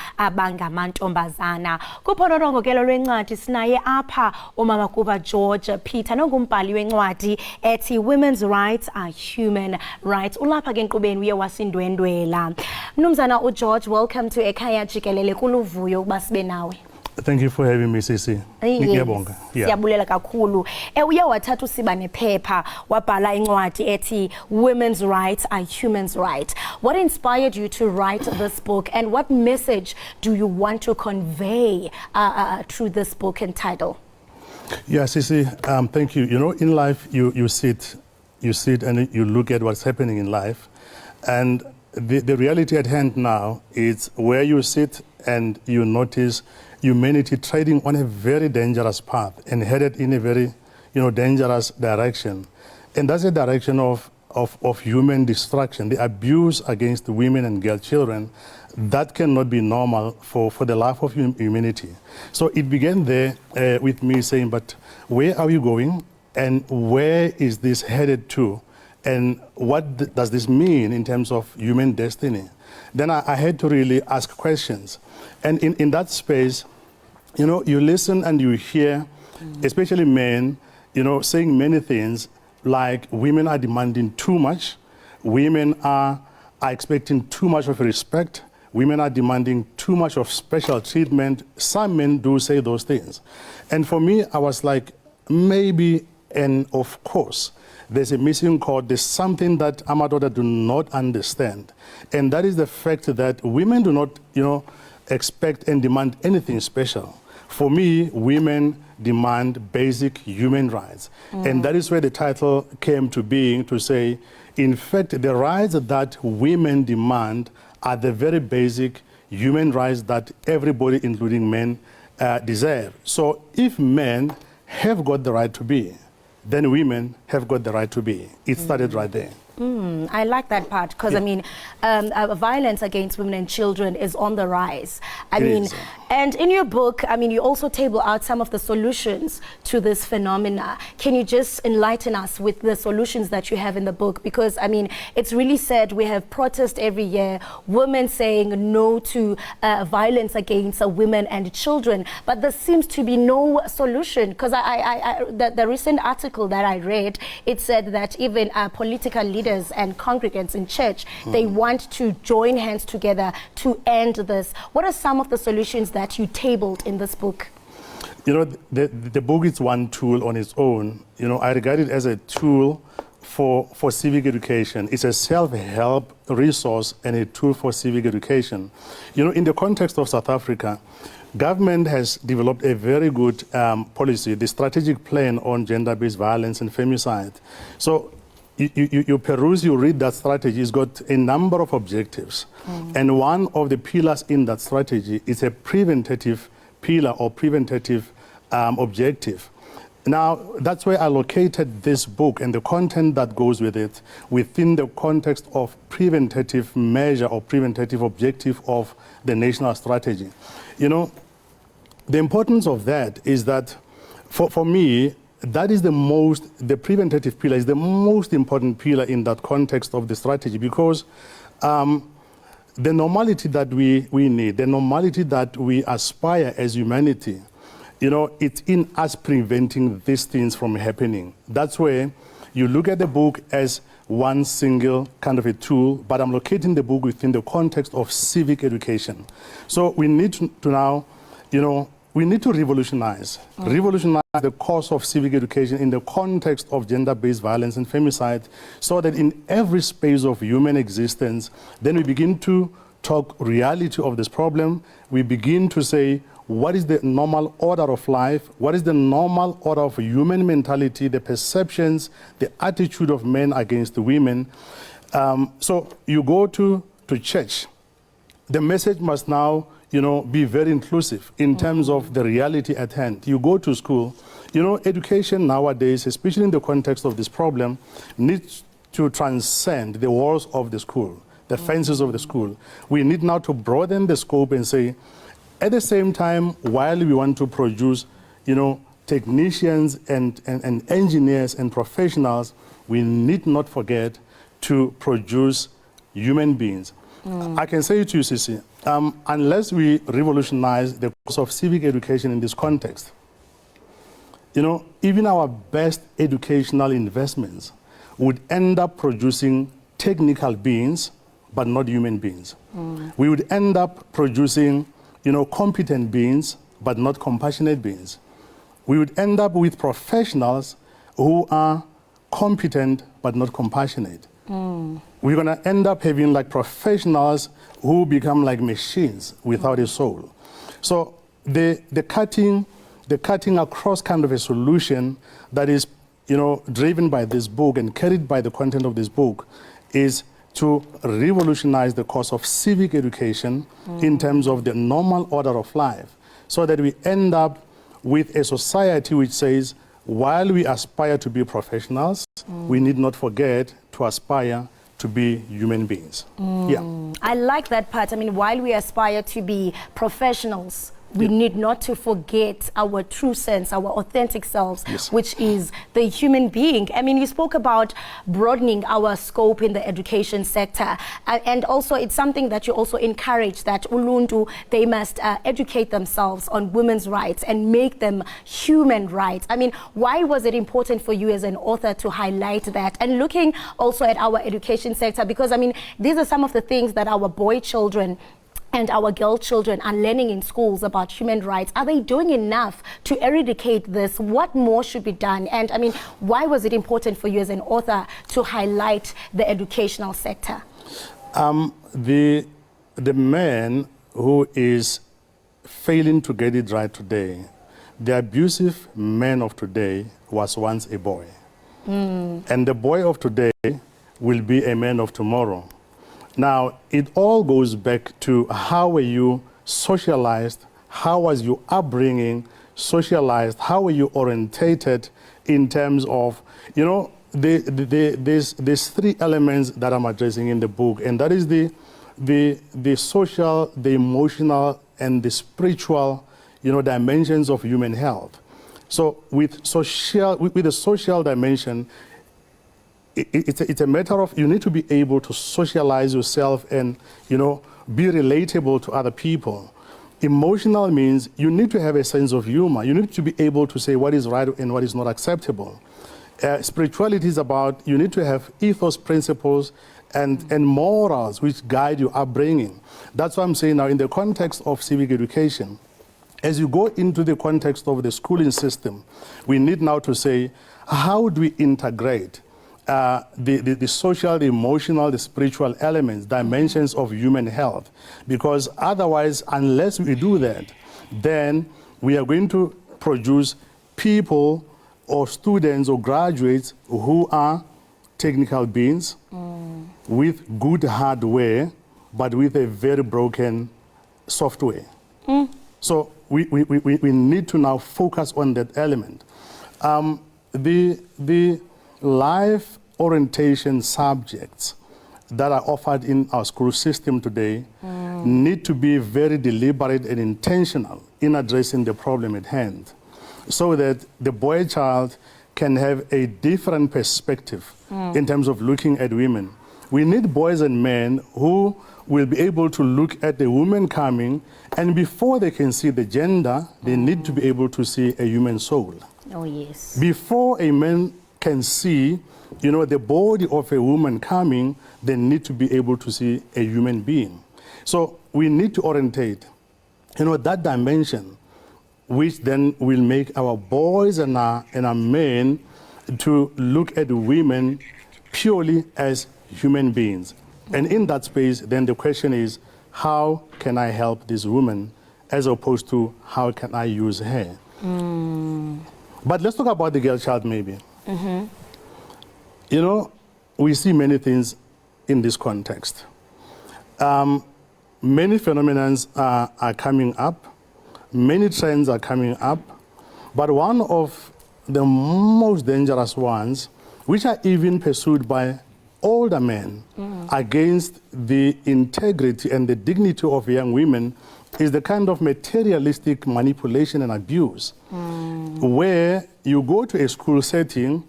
amantombazana. Kuphonorongo-kelo lwencwadi sinaye apha umama kuba George Peter nongumbhali wencwadi ethi Women's Rights are Human Rights. Ulapha ke enkqubeni uye wasindwendwela. Mnumzana uGeorge, welcome to Ekhaya Jikelele. Kuluvuyo ukuba sibe nawe. Thank you for having me, Sisi. Ngiyabonga. Siyabulela kakhulu. Uye wathatha usiba nephepha wabhala incwadi ethi Women's Rights are Human Rights. What inspired you to write this book and what message do you want to convey through this book and title? Yeah, Sisi, thank you. You know, in life you sit and you look at what's happening in life, and the reality at hand now is where you sit and you notice humanity trading on a very dangerous path and headed in a very, dangerous direction. And that's a direction of human destruction, the abuse against women and girl children. That cannot be normal for the life of humanity. So it began there with me saying, but where are we going? And where is this headed to? And what does this mean in terms of human destiny? Then I had to really ask questions. And in that space, you listen and you hear, especially men, saying many things like women are demanding too much, women are expecting too much of respect, women are demanding too much of special treatment. Some men do say those things. And for me, I was like, maybe, and of course, there's a missing chord. There's something that Amadoda do not understand. And that is the fact that women do not, expect and demand anything special. For me, women demand basic human rights. And that is where the title came to being, to say, in fact, the rights that women demand are the very basic human rights that everybody, including men, deserve. So if men have got the right to be, then women have got the right to be. It started right there. I like that part because, Yeah. I mean, violence against women and children is on the rise. I It mean, is. and in your book, I mean, you also table out some of the solutions to this phenomena. Can you just enlighten us with the solutions that you have in the book? Because, I mean, it's really sad. We have protests every year, women saying no to violence against women and children, but there seems to be no solution. Because the recent article that I read, it said that even political leaders and congregants in church, they want to join hands together to end this. What are some of the solutions that you tabled in this book? You know, the book is one tool on its own. You know, I regard it as a tool for civic education. It's a self-help resource and a tool for civic education. You know, in the context of South Africa, government has developed a very good policy, the strategic plan on gender-based violence and femicide. So you peruse, you read that strategy, it's got a number of objectives. And one of the pillars in that strategy is a preventative pillar or preventative objective. Now, that's where I located this book and the content that goes with it within the context of preventative measure or preventative objective of the national strategy. You know, the importance of that is that for me, that is the preventative pillar is the most important pillar in that context of the strategy, because the normality that we need, the normality that we aspire as humanity, you know, it's in us preventing these things from happening. That's where you look at the book as one single kind of a tool, but I'm locating the book within the context of civic education. So we need to now, you know, we need to revolutionize the course of civic education in the context of gender-based violence and femicide, so that in every space of human existence, then we begin to talk reality of this problem. We begin to say, what is the normal order of life? What is the normal order of human mentality, the perceptions, the attitude of men against the women? So you go to church. The message must now, you know, be very inclusive in terms of the reality at hand. You go to school, you know, education nowadays, especially in the context of this problem, needs to transcend the walls of the school, the fences of the school. We need now to broaden the scope and say, at the same time, while we want to produce, you know, technicians and engineers and professionals, we need not forget to produce human beings. I can say to you, Sisi, unless we revolutionize the course of civic education in this context, you know, even our best educational investments would end up producing technical beings, but not human beings. We would end up producing, you know, competent beings, but not compassionate beings. We would end up with professionals who are competent, but not compassionate. We're going to end up having like professionals who become like machines without a soul. So the cutting across kind of a solution that is, you know, driven by this book and carried by the content of this book is to revolutionize the course of civic education in terms of the normal order of life, so that we end up with a society which says, while we aspire to be professionals, we need not forget to aspire to be human beings. Yeah. I like that part. I mean, while we aspire to be professionals, we need not to forget our true sense, our authentic selves, which is the human being. I mean, you spoke about broadening our scope in the education sector. And also, it's something that you also encourage, that Uluntu, they must educate themselves on women's rights and make them human rights. I mean, why was it important for you as an author to highlight that? And looking also at our education sector, because, I mean, these are some of the things that our boy children and our girl children are learning in schools about human rights. Are they doing enough to eradicate this? What more should be done? And I mean, why was it important for you as an author to highlight the educational sector? The man who is failing to get it right today, the abusive man of today was once a boy. And the boy of today will be a man of tomorrow. Now, it all goes back to how were you socialized, how was your upbringing socialized, how were you orientated in terms of, you know, there's three elements that I'm addressing in the book, and that is the social, the emotional, and the spiritual, dimensions of human health. So with the social dimension, it's a matter of you need to be able to socialize yourself and be relatable to other people. Emotional means you need to have a sense of humor. You need to be able to say what is right and what is not acceptable. Spirituality is about you need to have ethos, principles, and morals which guide your upbringing. That's what I'm saying now in the context of civic education. As you go into the context of the schooling system, we need now to say, how do we integrate the social, the emotional, the spiritual elements, dimensions of human health? Because otherwise, unless we do that, then we are going to produce people or students or graduates who are technical beings with good hardware, but with a very broken software. So we need to now focus on that element. The life orientation subjects that are offered in our school system today need to be very deliberate and intentional in addressing the problem at hand, so that the boy child can have a different perspective in terms of looking at women. We need boys and men who will be able to look at the woman coming, and before they can see the gender, they need to be able to see a human soul. Oh, yes. Before a man can see, the body of a woman coming, they need to be able to see a human being. So we need to orientate, that dimension, which then will make our boys and our men to look at women purely as human beings. And in that space, then the question is, how can I help this woman, as opposed to how can I use her? But let's talk about the girl child maybe. We see many things in this context. Many phenomena are coming up, many trends are coming up, but one of the most dangerous ones, which are even pursued by older men against the integrity and the dignity of young women, is the kind of materialistic manipulation and abuse, where you go to a school setting,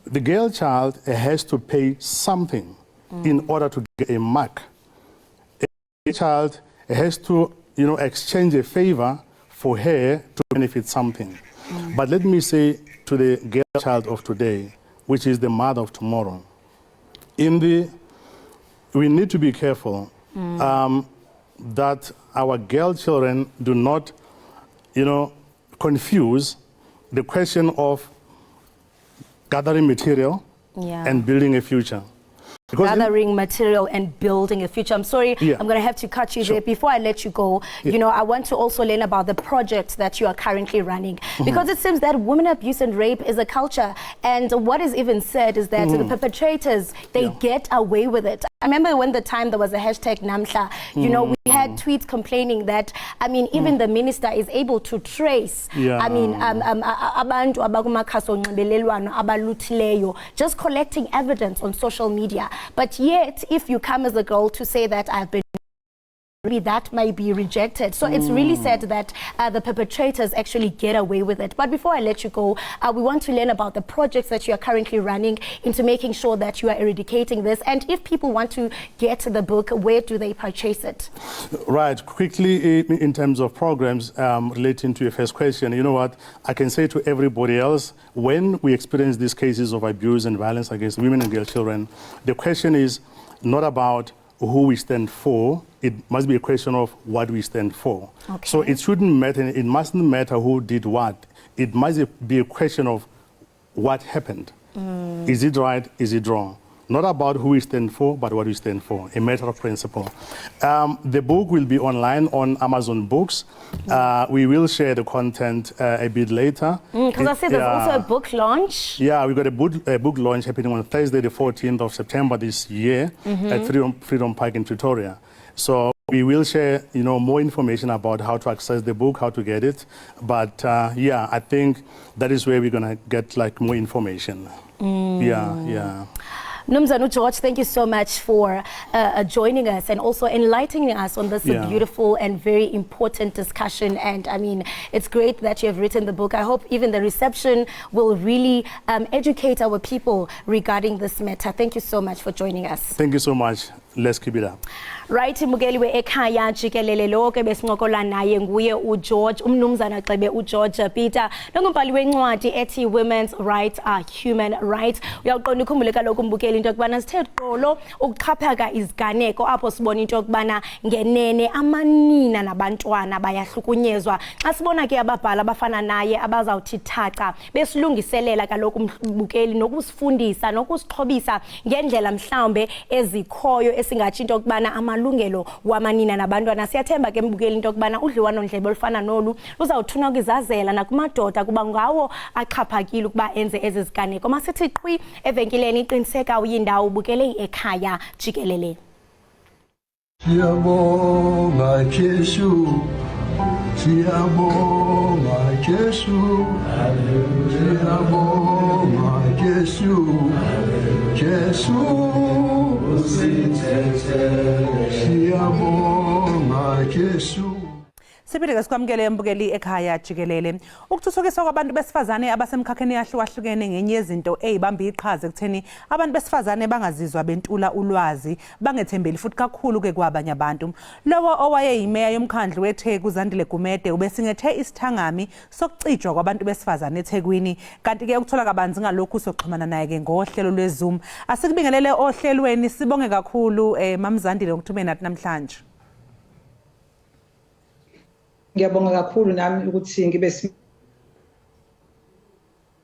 the girl child has to pay something in order to get a mark. A child has to, exchange a favor for her to benefit something. But let me say to the girl child of today, which is the mother of tomorrow, we need to be careful that our girl children do not, confuse the question of gathering material and building a future. Because gathering material and building a future. I'm sorry, I'm going to have to cut you there. Before I let you go, I want to also learn about the project that you are currently running. Because it seems that women abuse and rape is a culture. And what is even said is that the perpetrators, they get away with it. I remember when the time there was a hashtag Namhla, we had tweets complaining that, even the minister is able to trace, abantu abakumakhasi onxibelelwano abaluthileyo, just collecting evidence on social media. But yet, if you come as a girl to say that I've been, that might be rejected. So it's really sad that the perpetrators actually get away with it. But before I let you go, we want to learn about the projects that you are currently running into making sure that you are eradicating this. And if people want to get the book, where do they purchase it? Right. Quickly, in terms of programs relating to your first question, you know what? I can say to everybody else, when we experience these cases of abuse and violence against women and girl children, the question is not about who we stand for. It must be a question of what we stand for. Okay. So it shouldn't matter, it mustn't matter who did what. It must be a question of what happened. Is it right, is it wrong? Not about who we stand for, but what we stand for, a matter of principle. The book will be online on Amazon Books. We will share the content a bit later. Because I said there's also a book launch. Yeah, we've got a book launch happening on Thursday, the 14th of September this year at Freedom Park in Pretoria. So we will share, more information about how to access the book, how to get it. But I think that is where we're going to get more information. Yeah. Nomzana George, thank you so much for joining us and also enlightening us on this beautiful and very important discussion. And I mean, it's great that you have written the book. I hope even the reception will really educate our people regarding this matter. Thank you so much for joining us. Thank you so much. Let's keep it up. Right, mbukeli we Ekhaya Jikelele lo ke besincokola naye nguye uGeorge umnumzana Xebe uGeorge Peter longumbhali wencwadi ethi Women's Rights Are Human Rights. Uyaqonda ukhumbule kaloku mbukeli into yokubana sithe qolo ukuxhaphaka iziganeko apho sibona into yokubana ngenene amanina nabantwana bayahlukunyezwa. Xa sibona ke ababhala abafana naye abazawuthi thaca besilungiselela kaloku mbukeli nokusifundisa nokusixhobisa ngendlela mhlawumbe ezikhoyo esingathi into yokubana amalungelo wamanina nabantwana. Siyathemba ke mbukeli into yokubana udliwano ndlebe olufana nolu luzawuthuna ukuzazela nakumadoda kuba ngawo axhaphakile ukuba enze ezi ziganeko. Masithi qhwi evenkileni iqiniseka uyindawo ubukele iEkhaya Jikelele. Siyabonga Jesu, siyabonga Jesu, siyabonga Jesu, Jesu siyabonga Jesu. Sibile sikwamukele mbukeli Ekhaya Jikelele. Ukuthuthukiswa kwabantu besifazane abasemkhakheni yahlukahlukene ngenye yezinto ezibamba iqhaza ekutheni abantu besifazane bangazizwa bentula ulwazi, bangethembeli futhi kakhulu ke kwabanye abantu. Lowo owayeyimeya yomkhandlu weTheku uZandile Gumede ubesingethe isithangami sokucijwa kwabantu besifazane eThekwini. Kanti ke ukuthola kabanzi ngalokhu sokuxhumana naye ke ngohlelo lweZoom. Asikubingelele ohlelweni, sibonge kakhulu mamZandile ngokuthumela nathi namhlanje. Ngiyabonga kakhulu nami ukuthi ngibe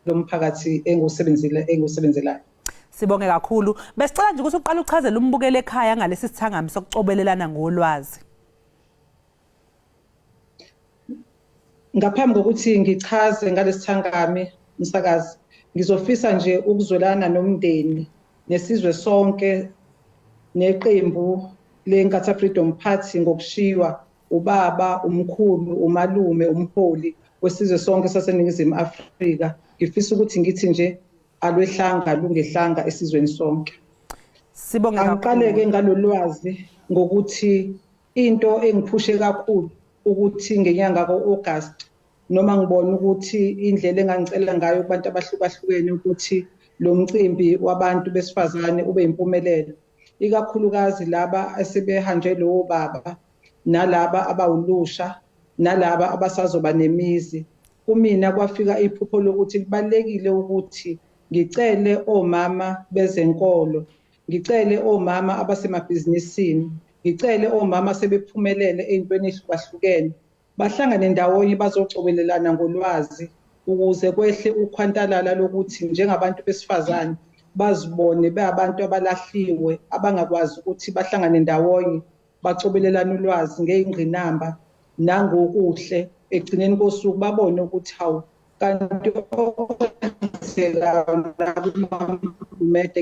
lomphakathi engusebenzelayo. Sibonge kakhulu. Besicela nje ukuthi uqala uchazele umbukele ekhaya ngalesi sithangami sokucobelelana ngolwazi. Ngaphambi kokuthi ngichaze ngalesi sithangami umsakazi, ngizofisa nje ukuzwelana nomndeni nesizwe sonke neqembu leNkatha Freedom Party ngokushiywa ubaba, umkhulu, umalume, umholi wesizwe sonke saseNingizimu Afrika. Ngifisa ukuthi ngithi nje alwehlanga lungehlanga esizweni sonke. Sibonge kakhulu. Angiqaleke ngalolwazi ngokuthi into engiphushe kakhulu ukuthi ngenyanga kaAugust noma ngibona ukuthi indlela engangicela ngayo kubantu abahlukahlukene ukuthi lo mcimbi wabantu besifazane ube impumelelo, ikakhulukazi laba esebehanjwe lo baba nalaba abawulusha nalaba abasazoba nemizi. Kumina kwafika iphupho lokuthi libalekile ukuthi ngicele omama bezenkolo, ngicele omama abasemabhizinisini, ngicele omama sebephumelele ezintweni ezihlukahlukene bahlangane ndawonye bazocobelelana ngolwazi ukuze kwehle ukhwantalala lokuthi njengabantu besifazane bazibone beabantu abalahliwe abangakwazi ukuthi bahlangane ndawonye bacobelelana ulwazi ngeingqinamba nangokuhle egcineni kosuku babone ukuthi hawu kanti okwenzeka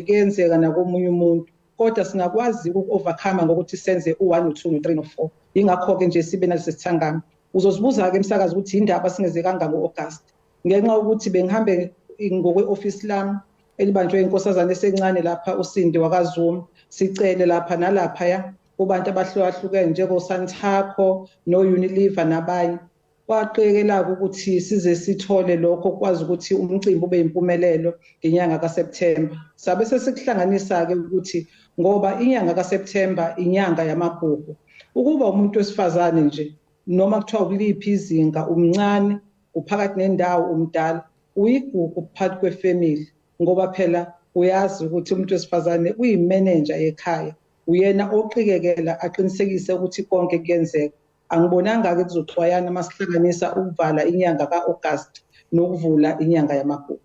kuyenzeka nakomunye umuntu, kodwa singakwazi uku-overcome ngokuthi senze u1 no2 no3 no4. Ingakho-ke nje sibe nalesi sithangami. Uzosibuza-ke msakazi ukuthi indaba singezekanga ngo-August ngenxa yokuthi bengihambe ngokwe-ofisi lami elibanjwe inkosazane esencane lapha uSindi wakaZoom, sicele lapha nalaphaya kubantu abahlukahlukene njengoSantaco no-Unilever nabanye. Kwaqekelaka ukuthi size sithole lokho kwazi ukuthi umcimbi ube impumelelo ngenyanga kaSeptember. Sabe sesikuhlanganisa-ke ukuthi ngoba inyanga kaSeptember inyanga yamabhuku, ukuba umuntu wesifazane nje noma kuthiwa kuliphi izinga, umncane, uphakathi nendawo, umdala, uyigugu phakathi kwefamily, ngoba phela uyazi ukuthi umuntu wesifazane uyimeneja ekhaya, uyena oqikekela aqinisekise ukuthi konke kuyenzeka. Angibonanga-ke kuzoxwayana masihlanganisa ukuvala inyanga kaAugust nokuvula inyanga yamabhuku.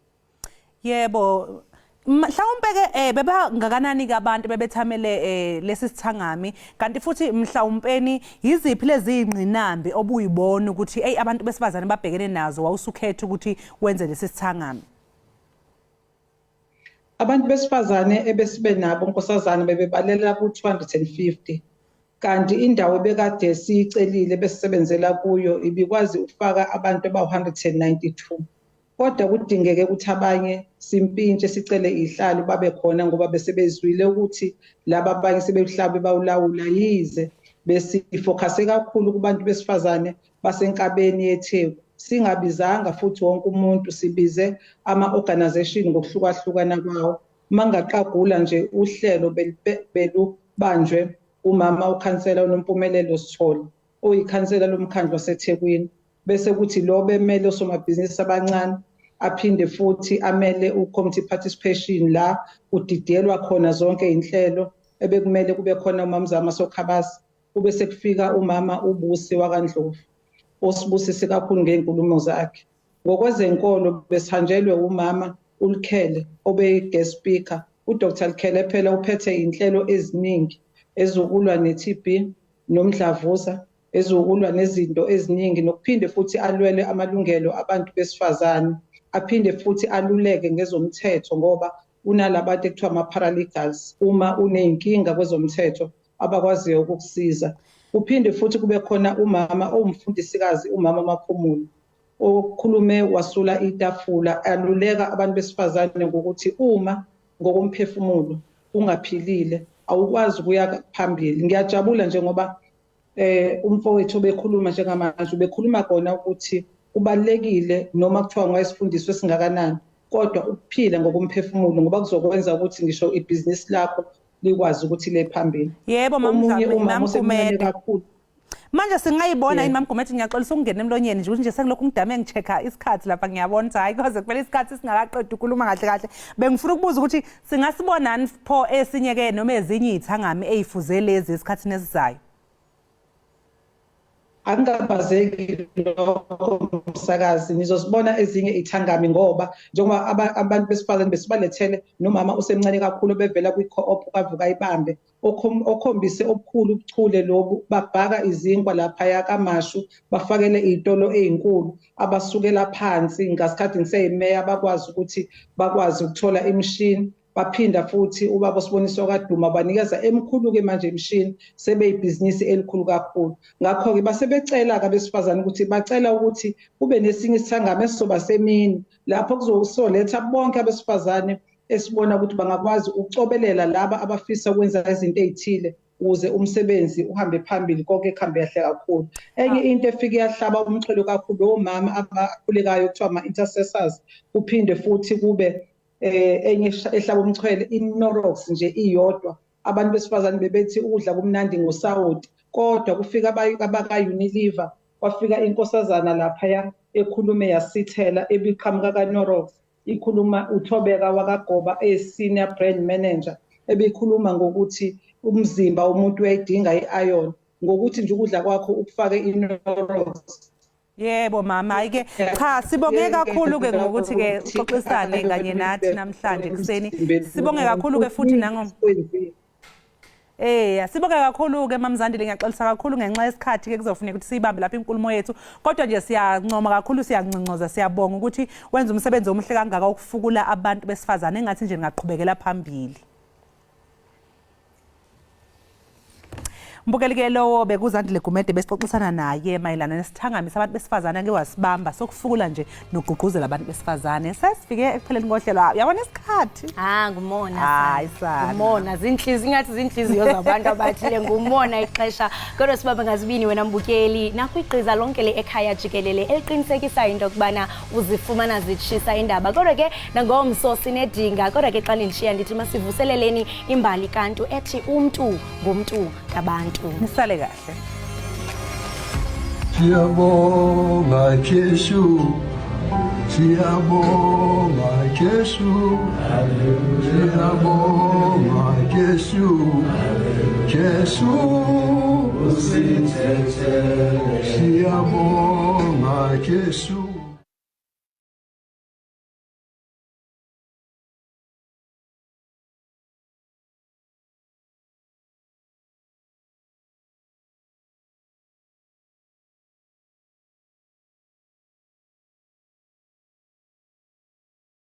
Yebo, mhlawumbe-ke bebangakanani-ke abantu bebethamele lesi sithangami, kanti futhi mhlawumpeni yiziphi lezi iy'ngqinambi obuyibona ukuthi abantu besifazane babhekene nazo wawusukhetha ukuthi wenze lesi sithangami? Abantu besifazane ebesibe nabo nkosazane bebebalela ku-250, kanti indawo bekade siyicelile besisebenzela kuyo ibikwazi ukufaka abantu abawu-192. kodwa kudingeke ukuthi abanye simpintshe sicele ihlalo babe khona ngoba besebezwile ukuthi laba abanye sebehlabe bawulawula yize besifocuse kakhulu kubantu besifazane basenkabeni yetheku. Singabizanga futhi wonke umuntu, sibize ama-organization ngokuhlukahlukana kwawo. Mangaqagula nje uhlelo belubanjwe umama ukhansela uNompumelelo Sithole oyikhansela lomkhandlu waseThekwini, bese kuthi lo bemele osomabhizinisi abancane aphinde futhi amele u-committee participation la kudidelwa khona zonke inhlelo ebekumele kube khona uMamzama Sokhabasi, kube sekufika umama uBusi wakaNdlovu osibusise kakhulu ngeenkulumo zakhe. Ngokwezenkolo besihanjelwe umama uLkhele obe-guest speaker. uDr Lkhele phela uphethe inhlelo eziningi ezokulwa ne-TB nomdlavuza, ezokulwa nezinto eziningi, nokuphinde futhi alwele amalungelo abantu besifazane, aphinde futhi aluleke ngezomthetho ngoba unalabantu ekuthiwa ama-paralegals uma uney'nkinga kwezomthetho abakwaziyo ukukusiza. Kuphinde futhi kube khona umama owumfundisikazi, umama Maphumulo, okhulume wasula itafula, aluleka abantu besifazane ngokuthi uma ngokomphefumulo ungaphilile awukwazi ukuya phambili. Ngiyajabula njengoba umfowethu bekhuluma njengamanje, bekhuluma kona ukuthi kubalekile noma kuthiwa ngwayisifundiswe singakanani, kodwa ukuphila ngokomphefumulo ngoba kuzokwenza ukuthi ngisho ibhizinisi lakho likwazi ukuthi le phambili. Yebo Mamgumede kakhulu. Manje singayibona yini Mamgumede, ngiyaxolisa ukungena emlonyeni nje ukuthi nje sengilokhu ngidame ngichecka isikhathi lapha, ngiyabona ukuthi hayi koze kuphela isikhathi singakaqedi ukukhuluma kahle kahle. Bengifuna ukubuza ukuthi singasibonani pho esinye ke noma ezinye izithangami ezifuze lezi esikhathini esizayo. Angabazeki lokho msakazi, nizosibona ezinye ithangami ngoba njengoba abantu besifazane besibalethele nomama usemncane kakhulu bevela kwi-co-op kavuka ibambe okhombise obukhulu ubuchule lobu, babhaka izinkwa lapha kaMashu, bafakele izitolo ezinkulu, abasukela phansi ngasikhathi ngiseyimeya bakwazi ukuthi bakwazi ukuthola imishini. Baphinda futhi ubaba Siboniso kaDuma banikeza emkhulu-ke manje imishini, sebeyibhizinisi elikhulu kakhulu. Ngakho-ke basebecela abesifazane ukuthi bacela ukuthi kube nesinye isithangami esizoba semini lapho kuzoletha bonke abesifazane esibona ukuthi bangakwazi ukucobelela laba abafisa ukwenza izinto ezithile ukuze umsebenzi uhambe phambili, konke kuhambe kahle kakhulu. Enye into efike yahlaba umxhelo kakhulu omama abakhulekayo kuthiwa ama-intercessors, kuphinde futhi kube enye ehlaba umchwele iNorox nje iyodwa. Abantu besifazane bebethi ukudla kumnandi ngosawoti, kodwa kufika abaka-Unilever, kwafika inkosazana lapha ekhulume yasithela ebiqhamuka kaNorox, ikhuluma uThobeka wakaGoba senior brand manager, ebikhuluma ngokuthi umzimba womuntu uyayidinga i-iron, ngokuthi nje ukudla kwakho ukufake iNorox. Yebo mama, ayike cha sibonge kakhulu ke ngokuthi ke uxoxisane kanye nathi namhlanje kuseni. Sibonge kakhulu ke futhi sibonge kakhulu ke Mamzandile, ngiyaxolisa kakhulu ngenxa yesikhathi ke kuzofuneka ukuthi siyibambe lapha inkulumo yethu, kodwa nje siyancoma kakhulu, siyancincoza, siyabonga ukuthi wenza umsebenzi omuhle kangaka ukufukula abantu besifazane, engathi nje ngaqhubekela phambili. Mbukeli lowo bekuzandile Gumede besixoxisana naye mayelana nesithangami sabantu besifazane ake wasibamba sokufukula nje nokugqugquzela abantu besifazane. Sesifike ekupheleni kohlelo. Yabona isikhathi? Ngumona hayi sana. Ngumona zinhliziyo, ingathi zinhliziyo zabantu abathile, ngumona ixesha. Kodwa sibaba ngazibini wena mbukeli, nakwiqhiza lonke le Ekhaya Jikelele eliqinisekisa into kubana uzifumana zitshisa indaba. Kodwa ke nangomso sinedinga, kodwa ke xa nilishiya ndithi masivuseleleni imbali kantu ethi umntu ngumntu ngabantu. Nisale kahle. Siyabonga Jesu, siyabonga Jesu, siyabonga Jesu, Jesu usithethele. Siyabonga Jesu.